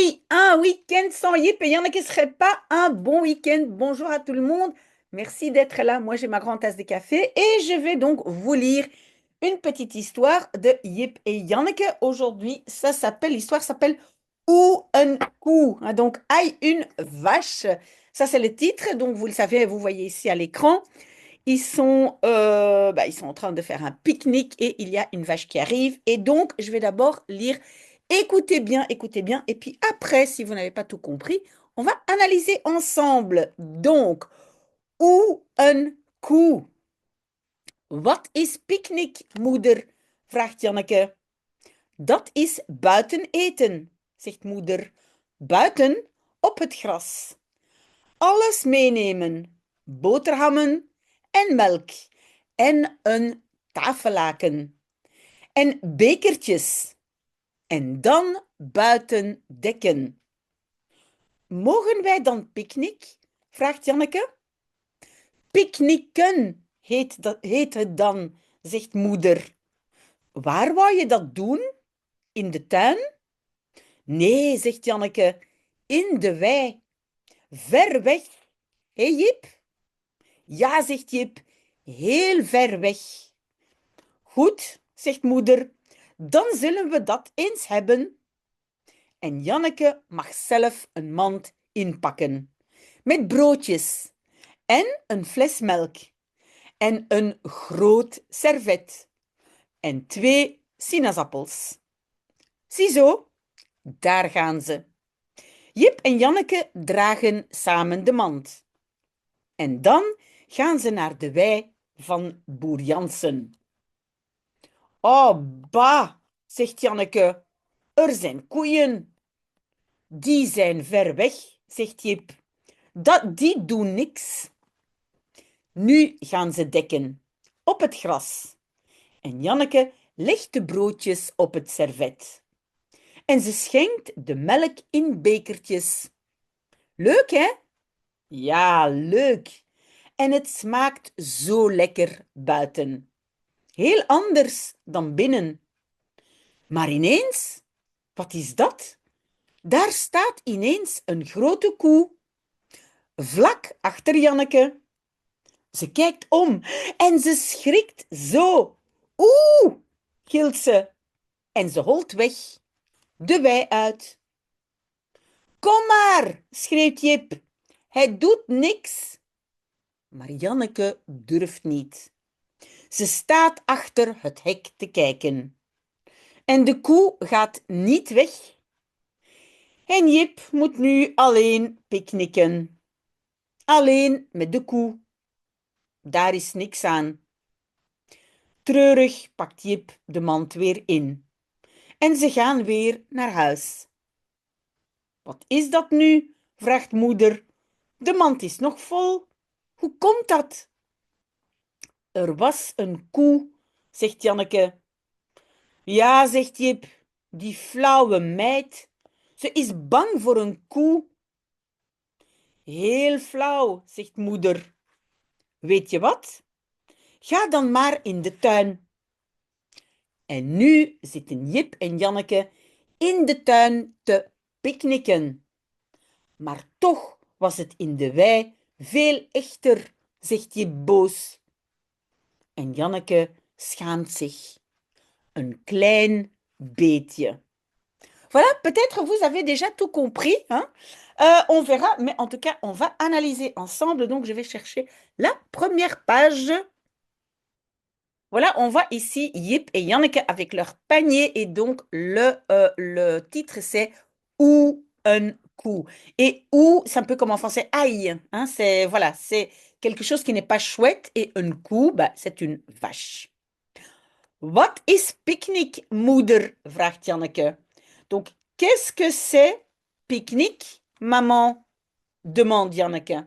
Oui, un week-end sans Yip et Yannick, ce serait pas un bon week-end. Bonjour à tout le monde. Merci d'être là. Moi, j'ai ma grande tasse de café et je vais donc vous lire une petite histoire de Yip et Yannick. Aujourd'hui, l'histoire s'appelle Ou un coup. Donc, aïe, une vache. Ça, c'est le titre. Donc, vous le savez, vous voyez ici à l'écran. Ils sont en train de faire un pique-nique et il y a une vache qui arrive. Et donc, je vais d'abord lire. Écoutez bien, écoutez bien. Et puis après, si vous n'avez pas tout compris, on va analyser ensemble. Donc, hoe een koe. Wat is picknick, moeder? Vraagt Janneke. Dat is buiten eten, zegt moeder. Buiten op het gras. Alles meenemen. Boterhammen en melk. En een tafellaken. En bekertjes. En dan buiten dekken. Mogen wij dan picknick? Vraagt Janneke. Picknicken heet het dan, zegt moeder. Waar wou je dat doen? In de tuin? Nee, zegt Janneke, in de wei. Ver weg. Hé Jip? Ja, zegt Jip, heel ver weg. Goed, zegt moeder, dan zullen we dat eens hebben. En Janneke mag zelf een mand inpakken. Met broodjes en een fles melk en een groot servet en 2 sinaasappels. Ziezo, daar gaan ze. Jip en Janneke dragen samen de mand. En dan gaan ze naar de wei van boer Jansen. Oh, bah, zegt Janneke, er zijn koeien. Die zijn ver weg, zegt Jip. Die doen niks. Nu gaan ze dekken, op het gras. En Janneke legt de broodjes op het servet. En ze schenkt de melk in bekertjes. Leuk, hè? Ja, leuk. En het smaakt zo lekker buiten. Heel anders dan binnen. Maar ineens, wat is dat? Daar staat ineens een grote koe, vlak achter Janneke. Ze kijkt om en ze schrikt zo. Oeh, gilt ze. En ze holt weg, de wei uit. Kom maar, schreeuwt Jip. Hij doet niks. Maar Janneke durft niet. Ze staat achter het hek te kijken. En de koe gaat niet weg. En Jip moet nu alleen picknicken. Alleen met de koe. Daar is niks aan. Treurig pakt Jip de mand weer in. En ze gaan weer naar huis. Wat is dat nu? Vraagt moeder. De mand is nog vol. Hoe komt dat? Er was een koe, zegt Janneke. Ja, zegt Jip, die flauwe meid. Ze is bang voor een koe. Heel flauw, zegt moeder. Weet je wat? Ga dan maar in de tuin. En nu zitten Jip en Janneke in de tuin te picknicken. Maar toch was het in de wei veel echter, zegt Jip boos. En Janneke schaamt zich. Een klein beetje. Voilà, peut-être vous avez déjà tout compris, hein? On verra, mais en tout cas, on va analyser ensemble. Donc, je vais chercher la première page. Voilà, on voit ici Yip et Janneke avec leur panier. Et donc, le titre, c'est Ou un coup. Et ou, c'est un peu comme en français, aïe. Hein, c'est, voilà, c'est quelque chose qui n'est pas chouette. Et un coup, bah, c'est une vache. Wat is picknick, moeder? Vraagt Janneke. Donc, qu'est-ce que c'est pique-nique, maman? Demande Janneke.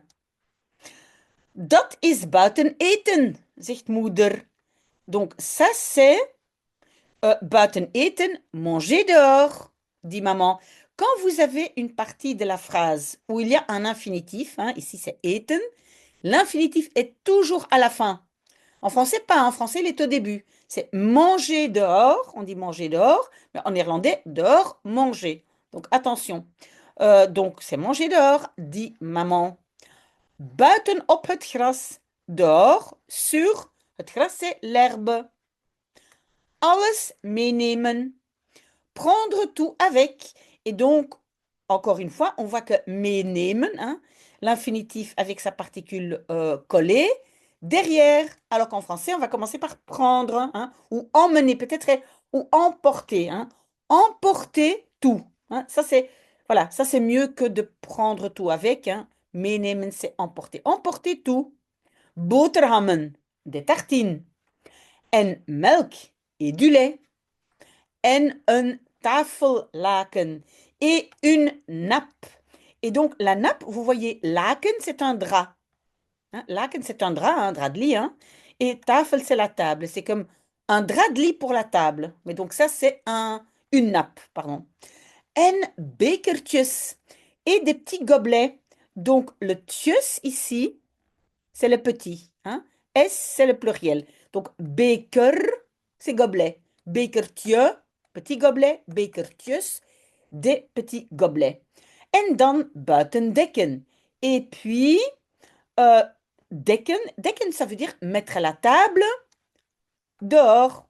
Dat is buiten eten, zegt moeder. Donc, ça c'est buiten eten, manger dehors, dit maman. Quand vous avez une partie de la phrase où il y a un infinitif, hein, ici c'est eten, l'infinitif est toujours à la fin. En français, pas. En français, il est au début. C'est manger dehors. On dit manger dehors, mais en néerlandais, dehors, manger. Donc attention. Donc c'est manger dehors, dit maman. Buiten op het gras. Dehors, sur. Het gras, c'est l'herbe. Alles meenemen. Prendre tout avec. Et donc, encore une fois, on voit que meenemen, hein, l'infinitif avec sa particule collée, derrière, alors qu'en français, on va commencer par prendre, hein, ou emmener, peut-être, ou emporter, hein. Emporter tout, hein. Ça, c'est, voilà, ça, c'est mieux que de prendre tout avec, hein. Meenemen, c'est emporter. Emporter tout. Boterhammen, des tartines. En melk, et du lait. En een tafellaken et une nappe. Et donc, la nappe, vous voyez, laken, c'est un drap. Hein, laken, c'est un drap de lit. Hein, et tafel, c'est la table. C'est comme un drap de lit pour la table. Mais donc, ça, c'est une nappe, pardon. En bekertjes et des petits gobelets. Donc, le tjus ici, c'est le petit. Hein. S, c'est le pluriel. Donc, beker, c'est gobelet. Bekertje, petit gobelet. Bekertjes, des petits gobelets. En dan buitendekken. Et puis, euh, dekken, dekken, ça veut dire mettre la table dehors.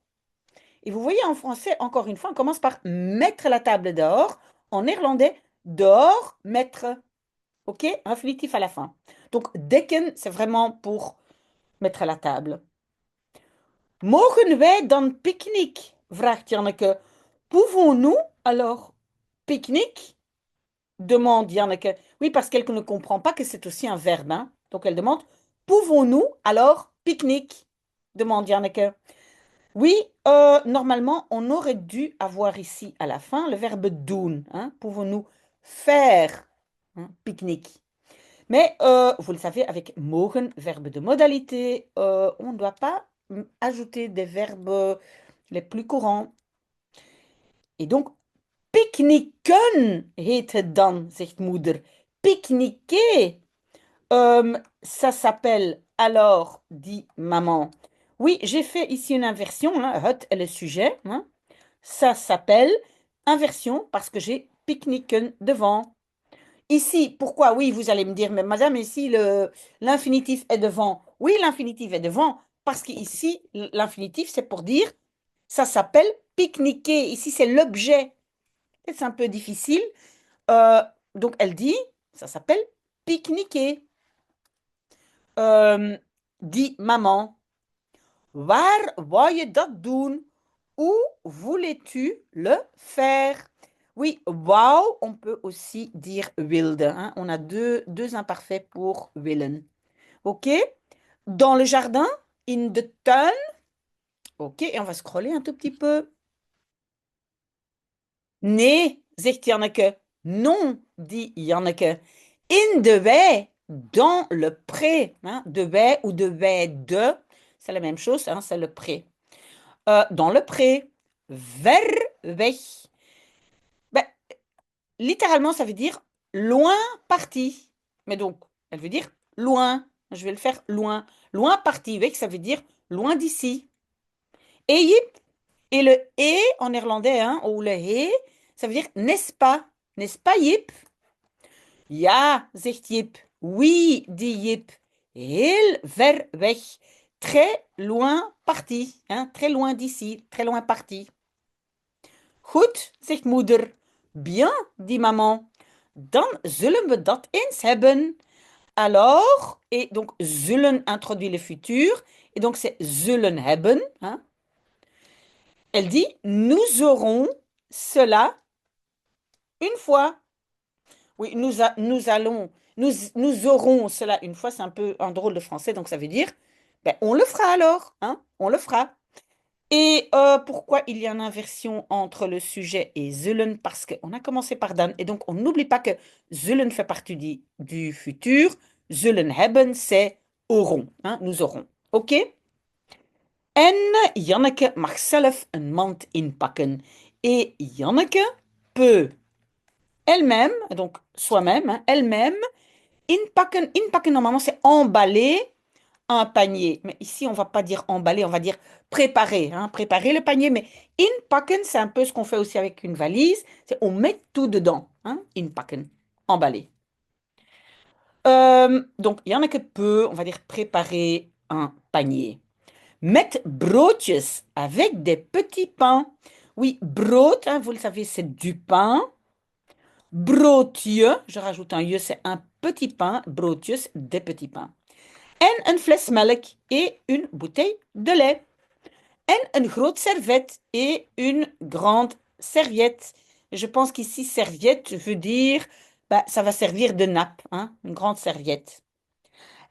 Et vous voyez, en français, encore une fois, on commence par mettre la table dehors. En néerlandais, dehors, mettre. OK? Infinitif à la fin. Donc, dekken, c'est vraiment pour mettre la table. Mogen wij dan pique-nique? Vraagt Janneke. Pouvons-nous alors pique-nique? Demande Janneke. Oui, parce qu'elle ne comprend pas que c'est aussi un verbe. Hein. Donc elle demande, pouvons-nous alors pique-nique? Demande Janneke. Oui, normalement, on aurait dû avoir ici à la fin le verbe doen. Hein. Pouvons-nous faire hein, pique-nique? Mais vous le savez, avec mogen, verbe de modalité, on ne doit pas ajouter des verbes les plus courants. Et donc, picknicken heet het dan, zegt moeder. Pique-niquer. Ça s'appelle alors, dit maman. Oui, j'ai fait ici une inversion. Hein, het est le sujet. Hein. Ça s'appelle inversion parce que j'ai picknicken devant. Ici, pourquoi? Oui, vous allez me dire, mais madame, ici, l'infinitif est devant. Oui, l'infinitif est devant, parce qu'ici, l'infinitif, c'est pour dire, ça s'appelle pique-niquer. Ici, c'est l'objet. C'est un peu difficile. Euh, donc, elle dit, ça s'appelle pique-niquer. Dit maman, waar wou je dat doen? Où voulais-tu le faire? Oui, wou, on peut aussi dire wilde. Hein. On a deux imparfaits pour willen. OK? Dans le jardin, in de tuin. OK, et on va scroller un tout petit peu. Nee, zegt Janneke. Non, dit Janneke. In de wei, dans le pré. Hein. De wei ou de weide, c'est la même chose, hein, c'est le pré. Dans le pré, ver weg. Ben, littéralement, ça veut dire loin parti. Mais donc, elle veut dire loin. Je vais le faire loin. Loin parti, weg, ça veut dire loin d'ici. Et yip, et le et en néerlandais, hein, ou le he, ça veut dire n'est-ce pas? N'est-ce pas, Yip? Ja, zegt Yip. Oui, dit Yip. Heel ver weg. Très loin parti. Hein, très loin d'ici. Très loin parti. Goed, zegt moeder. Bien, dit maman. Dan zullen we dat eens hebben. Alors, et donc zullen introduit le futur. Et donc c'est zullen hebben. Hein. Elle dit, nous aurons cela une fois. Oui, nous allons, nous aurons cela une fois. C'est un peu un drôle de français, donc ça veut dire, ben, on le fera alors. Hein, on le fera. Et pourquoi il y a une inversion entre le sujet et zullen? Parce qu'on a commencé par dan. Et donc, on n'oublie pas que zullen fait partie du futur. Zullen hebben, c'est auront. Hein, nous aurons. OK? En Janneke mag zelf een mand inpakken. Et Janneke peut elle-même, donc soi-même, hein, elle-même, inpakken. Inpakken, normalement, c'est emballer un panier. Mais ici, on va pas dire emballer, on va dire préparer, hein, préparer le panier. Mais inpakken, c'est un peu ce qu'on fait aussi avec une valise. C'est on met tout dedans, hein, inpakken, emballer. Donc, Janneke peut, on va dire, préparer un panier. Met broodjes avec des petits pains. Oui, brood, hein, vous le savez, c'est du pain. Broodje, je rajoute un je, c'est un petit pain. Broodjes, des petits pains. En een fles melk et une bouteille de lait. En een groot servet et une grande serviette. Je pense qu'ici, serviette veut dire, bah, ça va servir de nappe, hein, une grande serviette.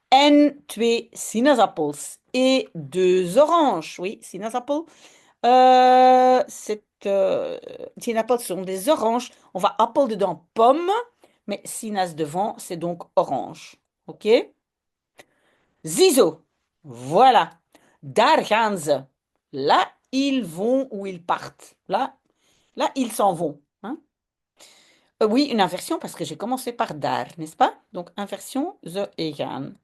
En twee sinaasappels et deux oranges. Oui, sinaasappel. Sinaasappels sont des oranges. On va appel dedans pomme, mais sinaas devant, c'est donc orange. OK? Ziezo. Voilà. Daar gaan ze. Là, ils vont ou ils partent. Là, ils s'en vont. Hein? Oui, une inversion parce que j'ai commencé par daar, n'est-ce pas? Donc, inversion, ze et gaan.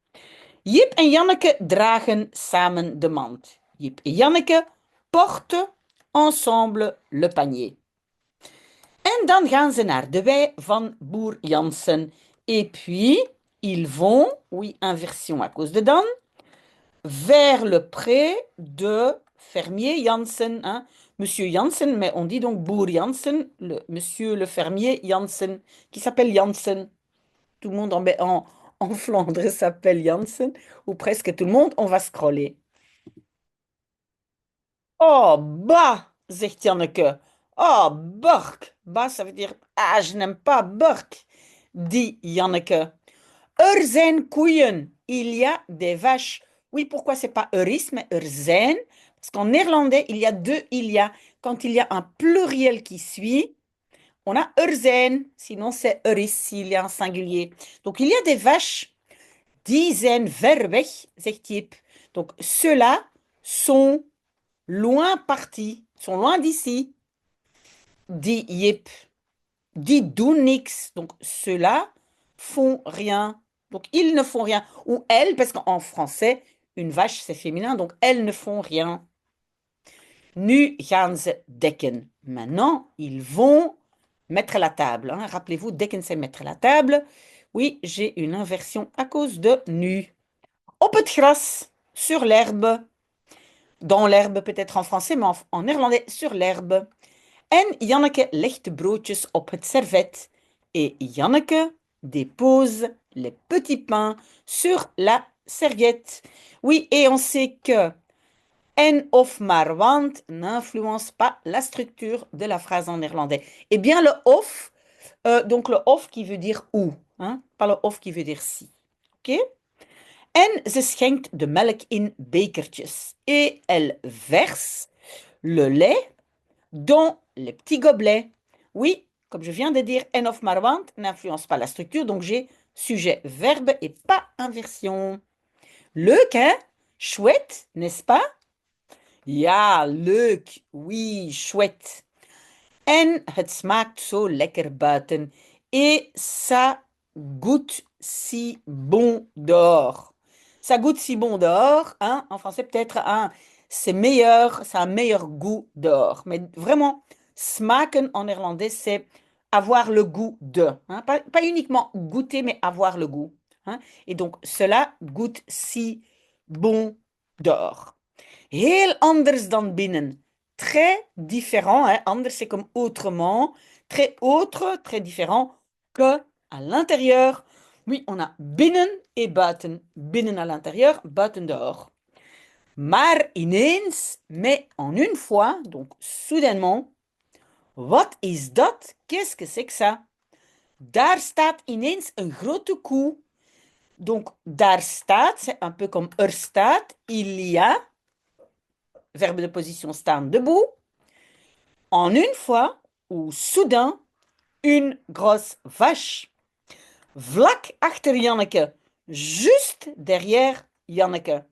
Jip en Janneke dragen samen de mand. Jip et Janneke portent ensemble le panier. En dan gaan ze naar de wei van boer Jansen. Et puis, ils vont, oui, inversion à cause de dan, vers le pré de fermier Jansen. Hein? Monsieur Jansen, mais on dit donc boer Jansen, monsieur le fermier Jansen, qui s'appelle Jansen. Tout le monde en Flandre s'appelle Jansen, ou presque tout le monde. On va scroller. Oh, bah, zegt Janneke. Oh, burk. Bah, ça veut dire, ah, je n'aime pas burk, dit Janneke. Er zijn koeien. Il y a des vaches. Oui, pourquoi c'est pas er is, mais er zijn? Parce qu'en néerlandais, il y a deux il y a. Quand il y a un pluriel qui suit, on a er zijn. Sinon, c'est er is s'il y a un singulier. Donc, il y a des vaches. Die zijn ver weg, zegt Jip. Donc, ceux-là sont loin partis, sont loin d'ici, dit Jip. Die doen niks. Donc, ceux-là font rien. Donc, ils ne font rien. Ou elles, parce qu'en français, une vache, c'est féminin, donc elles ne font rien. Nu gaan ze dekken. Maintenant, ils vont mettre la table. Hein. Rappelez-vous, dekken, c'est mettre la table. Oui, j'ai une inversion à cause de nu. Op het gras, sur l'herbe. Dans l'herbe, peut-être en français, mais en néerlandais, sur l'herbe. En Janneke legt de broodjes op het servet. Et Janneke dépose les petits pains sur la serviette. Oui, et on sait que en of maar want n'influence pas la structure de la phrase en néerlandais. Eh bien, le of, donc le of qui veut dire ou, hein, pas le of qui veut dire si. OK? En ze schenkt de melk in bekertjes. Et elle verse le lait dans les petits gobelets. Oui, comme je viens de dire, en of maar want n'influence pas la structure, donc j'ai sujet, verbe et pas inversion. Leuk, hein? Chouette, n'est-ce pas? Ja, leuk. Oui, chouette. En het smaakt zo lekker buiten. Et ça goûte si bon dehors. Ça goûte si bon dehors, hein? En français peut-être, hein, c'est meilleur, ça a un meilleur goût dehors. Mais vraiment, smaken en néerlandais, c'est avoir le goût de. Hein? Pas uniquement goûter, mais avoir le goût. Hein? Et donc, cela goûte si bon dehors. Heel anders dan binnen. Très différent, hein? Anders c'est comme autrement, très autre, très différent que à l'intérieur. Oui, on a binnen et buiten. Binnen à l'intérieur, buiten dehors. Maar ineens, mais en une fois, donc soudainement, wat is dat? Qu'est-ce que c'est que ça? Daar staat ineens een grote koe. Donc, daar staat, c'est un peu comme er staat, il y a, verbe de position staan debout, en une fois ou soudain, une grosse vache. Vlak achter Janneke, juste derrière Janneke.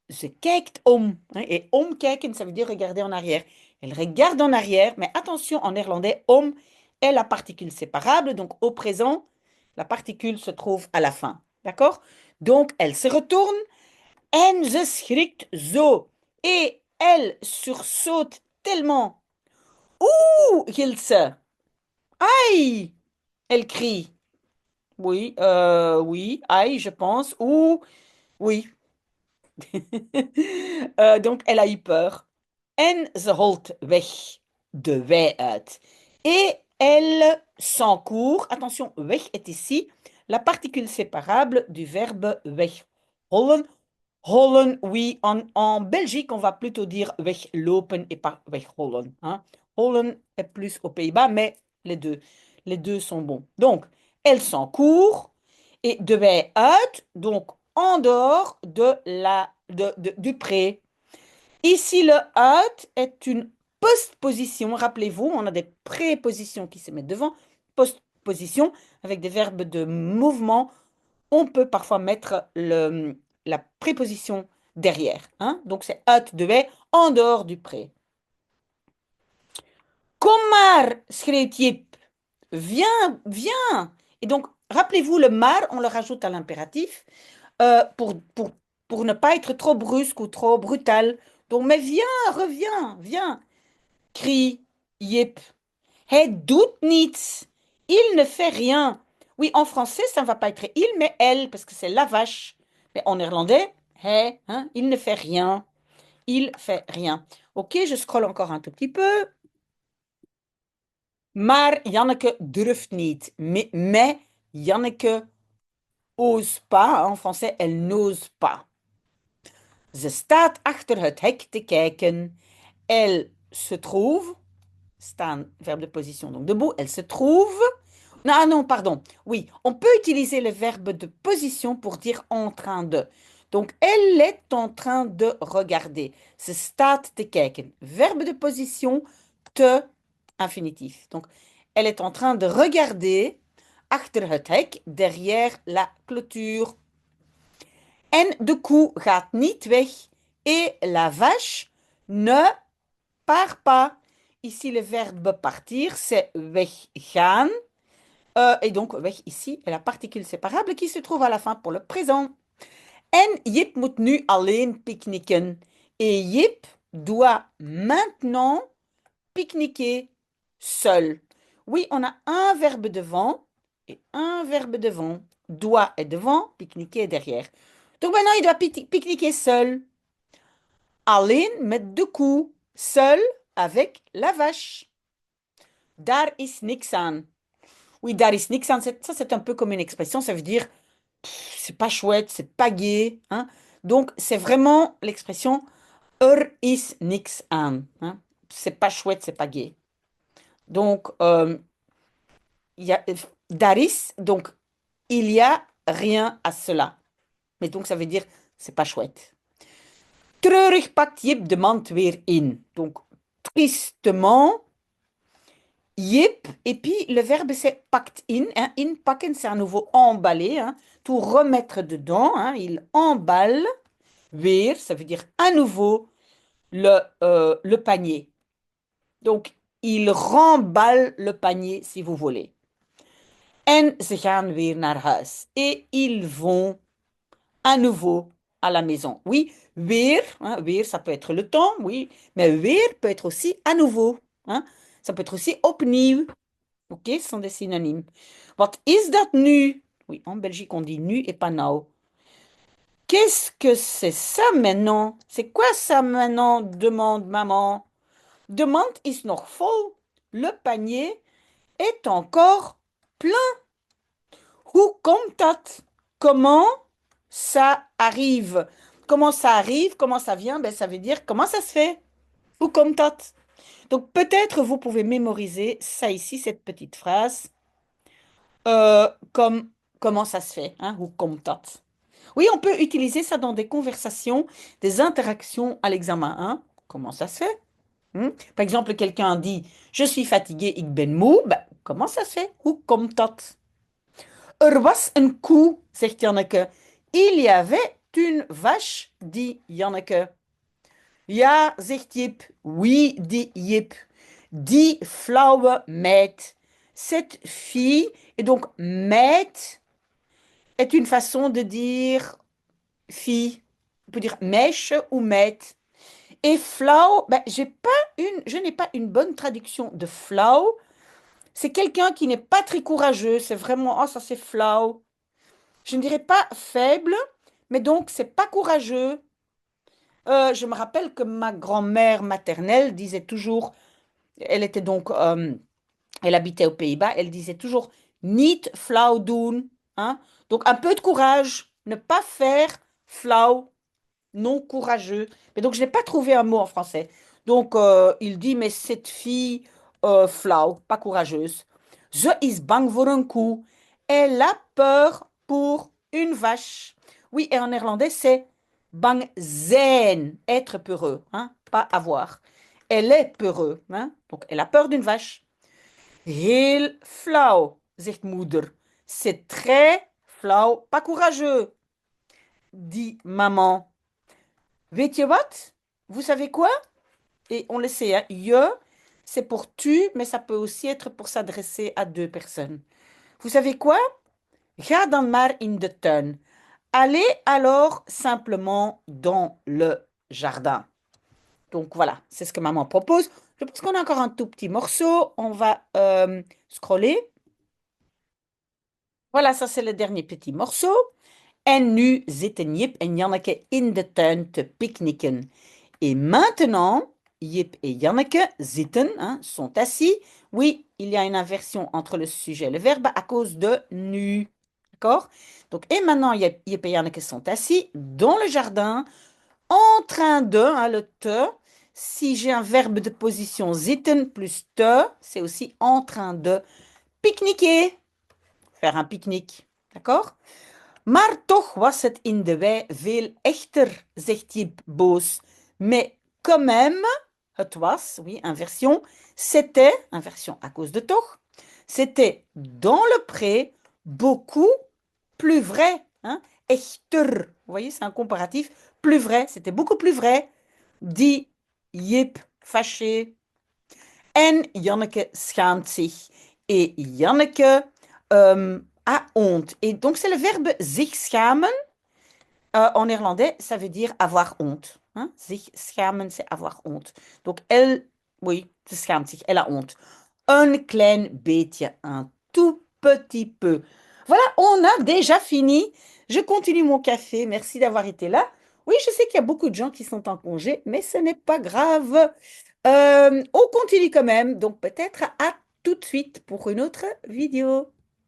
Ze kijkt om. Et omkijken, ça veut dire regarder en arrière. Elle regarde en arrière, mais attention, en néerlandais, om est la particule séparable, donc au présent, la particule se trouve à la fin. D'accord? Donc, elle se retourne en ze schrikt zo. Et elle sursaute tellement. Ouh, gilt ze. Aïe, elle crie. Oui, oui, aïe, je pense. Ou, oui. Donc, elle a eu peur. En ze holt weg de wei uit. Et elle s'encourt. Attention, weg est ici la particule séparable du verbe weg. Hollen. Hollen, oui. En Belgique, on va plutôt dire weglopen et pas weghollen. Hein. Hollen est plus aux Pays-Bas, mais les deux sont bons. Donc, elle s'encourt et de wei uit, donc en dehors du pré. Ici, le out est une postposition. Rappelez-vous, on a des prépositions qui se mettent devant. Postposition avec des verbes de mouvement. On peut parfois mettre la préposition derrière. Hein? Donc, c'est out de wij en dehors du pré. Kom maar, schreeuwt Jip. Viens, viens. Et donc, rappelez-vous, le maar, on le rajoute à l'impératif pour ne pas être trop brusque ou trop brutal. Donc, mais viens, reviens, viens, crie Jip. Hij doet niets. Il ne fait rien. Oui, en français, ça ne va pas être il, mais elle, parce que c'est la vache. Mais en néerlandais, hij, hein, il ne fait rien. Il fait rien. Ok, je scrolle encore un tout petit peu. Maar Janneke durft niet. Mais Janneke ose pas. En français, elle n'ose pas. Ze staat achter het hek te kijken. Elle se trouve. Staan, verbe de position. Donc debout, elle se trouve. Non, non, pardon. Oui, on peut utiliser le verbe de position pour dire en train de. Donc, elle est en train de regarder. Ze staat te kijken. Verbe de position, te, infinitif. Donc, elle est en train de regarder achter het hek, derrière la clôture. En de koe gaat niet weg. Et la vache ne part pas. Ici, le verbe partir, c'est weggaan. Et donc, weg ici est la particule séparable qui se trouve à la fin pour le présent. En Jip moet nu alleen pique-niquer. Et Jip doit maintenant pique-niquer seul. Oui, on a un verbe devant et un verbe devant. Doit est devant, pique-niquer est derrière. Donc maintenant, il doit pique-niquer seul. Alleen met de koe. Seul avec la vache. Daar is niks aan. Oui, daar is niks aan. Ça, c'est un peu comme une expression. Ça veut dire, c'est pas chouette, c'est pas gai. Hein. Donc, c'est vraiment l'expression is niks aan. Hein. C'est pas chouette, c'est pas gai. Donc, il y a, daar is, donc, il y a rien à cela. Mais donc, ça veut dire, c'est pas chouette. Treurig pakt Jip de mand weer in. Donc, tristement, Jip, et puis le verbe c'est pakt in. Hein. In pakken, c'est à nouveau emballer, hein, tout remettre dedans. Hein. Il emballe, weer, ça veut dire à nouveau le panier. Donc, il remballe le panier, si vous voulez. En ze gaan weer naar huis. Et ils vont à nouveau à la maison. Oui, weer, hein, weer, ça peut être le temps, oui, mais weer peut être aussi à nouveau. Hein. Ça peut être aussi opnieuw. Ok, ce sont des synonymes. Wat is dat nu? Oui, en Belgique, on dit nu et pas nou. Qu'est-ce que c'est ça maintenant? C'est quoi ça maintenant? Demande maman. De mand is nog vol. Le panier est encore plein. Hoe komt dat? Comment ça arrive? Comment ça arrive? Comment ça vient? Ben, ça veut dire comment ça se fait? Hoe komt dat? Donc peut-être vous pouvez mémoriser ça ici, cette petite phrase, comme comment ça se fait, hein? Hoe komt dat? Oui, on peut utiliser ça dans des conversations, des interactions à l'examen. Hein? Comment ça se fait? Par exemple, quelqu'un dit je suis fatigué, ik ben moe. Ben, comment ça se fait? Hoe komt dat? Er was een koe, zegt Janneke. Il y avait une vache, dit Janneke. Ja, zegt Jip. Oui, dit Jip. Die flauwe meid. Cette fille, et donc meid, est une façon de dire fille. On peut dire mèche ou mèche. Et flauw, ben, je n'ai pas une bonne traduction de flauw. C'est quelqu'un qui n'est pas très courageux. C'est vraiment, oh, ça c'est flauw. Je ne dirais pas faible, mais donc c'est pas courageux. Je me rappelle que ma grand-mère maternelle disait toujours, elle était donc, elle habitait aux Pays-Bas, elle disait toujours niet flauw doen, hein? Donc un peu de courage, ne pas faire flauw, non courageux. Mais donc je n'ai pas trouvé un mot en français. Donc il dit, mais cette fille flauw, pas courageuse. Ze is bang voor een koe. Elle a peur pour une vache. Oui, et en néerlandais, c'est bang zijn, être peureux, hein, pas avoir. Elle est peureux, hein, donc elle a peur d'une vache. Heel flauw, zegt moeder. C'est très flauw, pas courageux, dit maman. Weet je wat? Vous savez quoi? Et on le sait, hein, je, c'est pour tu, mais ça peut aussi être pour s'adresser à deux personnes. Vous savez quoi? Ga dan maar in de tuin. Allez alors simplement dans le jardin. Donc voilà, c'est ce que maman propose. Je pense qu'on a encore un tout petit morceau. On va scroller. Voilà, ça c'est le dernier petit morceau. En nu zitten Jip en Janneke in de tuin te pique-niquer. Et maintenant, Jip et Janneke zitten, hein, sont assis. Oui, il y a une inversion entre le sujet et le verbe à cause de nu. D'accord? Donc, et maintenant, Jip et Janneke sont assis dans le jardin, en train de, hein, le te. Si j'ai un verbe de position zitten plus te, c'est aussi en train de pique-niquer, faire un pique-nique. D'accord? Maar toch was het in de wei veel echter, zegt Jip boos. Mais quand même, het was, oui, inversion, c'était, inversion à cause de toch, c'était dans le pré beaucoup plus vrai. Hein? Echter, vous voyez, c'est un comparatif, plus vrai, c'était beaucoup plus vrai, dit Jip fâché. En Janneke schaamt zich. Et Janneke a honte. Et donc, c'est le verbe zich schamen. En néerlandais, ça veut dire avoir honte. Hein? Zich schamen, c'est avoir honte. Donc, elle, oui, ze schaamt zich. Elle a honte. Un klein beetje, un tout petit peu. Voilà, on a déjà fini. Je continue mon café. Merci d'avoir été là. Oui, je sais qu'il y a beaucoup de gens qui sont en congé, mais ce n'est pas grave. On continue quand même. Donc, peut-être à tout de suite pour une autre vidéo.